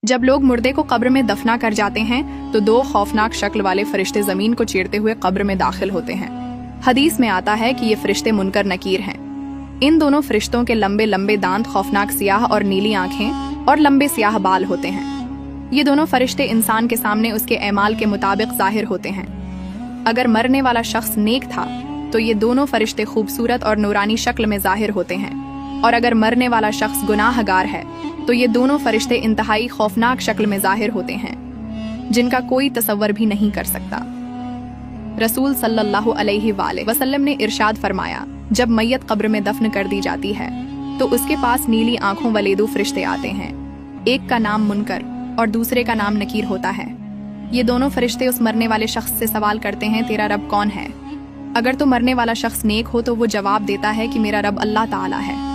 जब लोग मुर्दे को कब्र में दफना कर जाते हैं तो दो खौफनाक शक्ल वाले फरिश्ते जमीन को चीरते हुए कब्र में दाखिल होते हैं। हदीस में आता है कि ये फरिश्ते मुनकर नकीर हैं। इन दोनों फरिश्तों के लंबे लंबे दांत, खौफनाक सियाह और नीली आंखें और लंबे सियाह बाल होते हैं। ये दोनों फरिश्ते इंसान के सामने उसके एमाल के मुताबिक जाहिर होते हैं। अगर मरने वाला शख्स नेक था तो ये दोनों फरिश्ते खूबसूरत और नूरानी शक्ल में जाहिर होते हैं, और अगर मरने वाला शख्स गुनाहगार है तो ये दोनों फरिश्ते इंतहाई खौफनाक शक्ल में जाहिर होते हैं, जिनका कोई तसव्वुर भी नहीं कर सकता। रसूल सल्लल्लाहु अलैहि वसल्लम ने इरशाद फरमाया, जब मैयत कब्र में दफन कर दी जाती है तो उसके पास नीली आंखों वाले दो फरिश्ते आते हैं। एक का नाम मुनकर और दूसरे का नाम नकीर होता है। ये दोनों फरिश्ते उस मरने वाले शख्स से सवाल करते हैं, तेरा रब कौन है? अगर तो मरने वाला शख्स नेक हो तो वो जवाब देता है कि मेरा रब अल्लाह ताला है।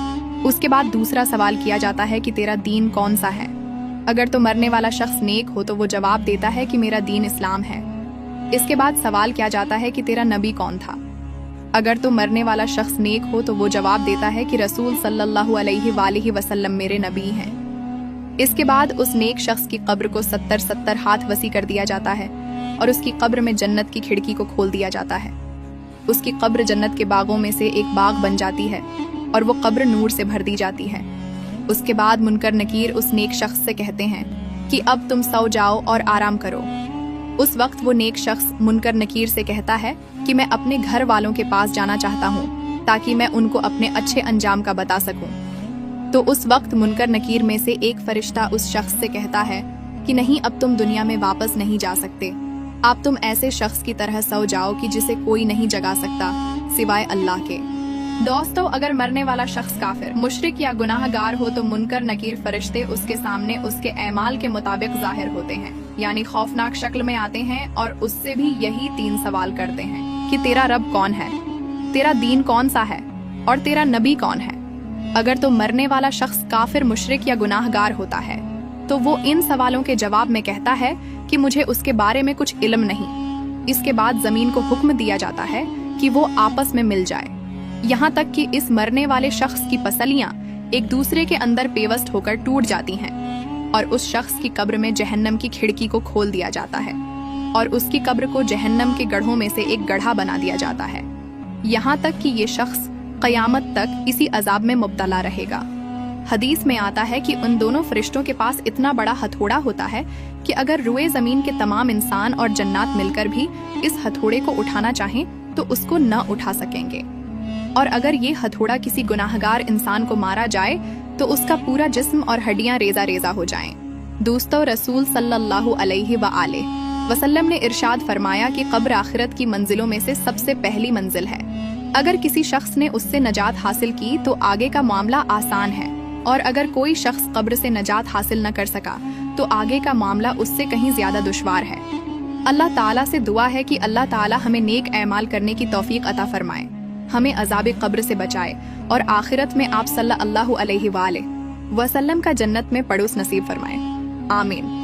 उसके बाद दूसरा सवाल किया जाता है कि तेरा दीन कौन सा है? अगर तो मरने वाला शख्स नेक हो तो वो जवाब देता है कि मेरा दीन इस्लाम है। इसके बाद सवाल किया जाता है कि तेरा नबी कौन था? अगर तो मरने वाला शख्स नेक हो तो वो जवाब देता है कि रसूल सल्लल्लाहु अलैहि वसल्लम मेरे नबी हैं। इसके बाद उस नेक शख्स की कब्र को 70 हाथ वसी कर दिया जाता है और उसकी कब्र में जन्नत की खिड़की को खोल दिया जाता है। उसकी कब्र जन्नत के बागों में से एक बाग बन जाती है और वो कब्र नूर से भर दी जाती है। उसके बाद मुनकर नकीर उस नेक शख्स से कहते हैं कि अब तुम सो जाओ और आराम करो। उस वक्त वो नेक शख्स मुनकर नकीर से कहता है कि मैं अपने घर वालों के पास जाना चाहता हूँ ताकि मैं उनको अपने अच्छे अंजाम का बता सकूं। तो उस वक्त मुनकर नकीर में से एक फरिश्ता उस शख्स से कहता है कि नहीं, अब तुम दुनिया में वापस नहीं जा सकते। आप तुम ऐसे शख्स की तरह सो जाओ कि जिसे कोई नहीं जगा सकता सिवाय अल्लाह के। दोस्तों, अगर मरने वाला शख्स काफिर, मुशरिक या गुनाहगार हो तो मुनकर नकीर फरिश्ते उसके सामने उसके एमाल के मुताबिक जाहिर होते हैं, यानी खौफनाक शक्ल में आते हैं और उससे भी यही 3 सवाल करते हैं कि तेरा रब कौन है, तेरा दीन कौन सा है और तेरा नबी कौन है। अगर तो मरने वाला शख्स काफिर, मुशरिक या गुनाहगार होता है तो वो इन सवालों के जवाब में कहता है कि मुझे उसके बारे में कुछ इल्म नहीं। इसके बाद जमीन को हुक्म दिया जाता है कि वो आपस में मिल जाए, यहाँ तक कि इस मरने वाले शख्स की पसलियां एक दूसरे के अंदर पेवस्त होकर टूट जाती हैं और उस शख्स की कब्र में जहन्नम की खिड़की को खोल दिया जाता है और उसकी कब्र को जहन्नम के गढ़ों में से एक गड्ढा बना दिया जाता है, यहाँ तक कि ये शख्स कयामत तक इसी अजाब में मुब्तला रहेगा। हदीस में आता है कि उन दोनों फरिश्तों के पास इतना बड़ा हथौड़ा होता है कि अगर रुए जमीन के तमाम इंसान और जन्नात मिलकर भी इस हथौड़े को उठाना चाहें तो उसको न उठा सकेंगे, और अगर ये हथौड़ा किसी गुनाहगार इंसान को मारा जाए तो उसका पूरा जिस्म और हड्डियां रेजा रेजा हो जाएं। दोस्तों, रसूल सल्लल्लाहु अलैहि वसल्लम ने इरशाद फरमाया कि कब्र आखिरत की मंजिलों में से सबसे पहली मंजिल है। अगर किसी शख्स ने उससे नजात हासिल की तो आगे का मामला आसान है, और अगर कोई शख्स कब्र से नजात हासिल न कर सका तो आगे का मामला उससे कहीं ज्यादा दुश्वार है। अल्लाह ताला से दुआ है कि अल्लाह ताला हमें नेक ऐमाल करने की तौफीक अता फरमाए, हमें अजाब कब्र से बचाए और आखिरत में आप सल्लल्लाहु अलैहि वसल्लम का जन्नत में पड़ोस नसीब फरमाए। आमीन।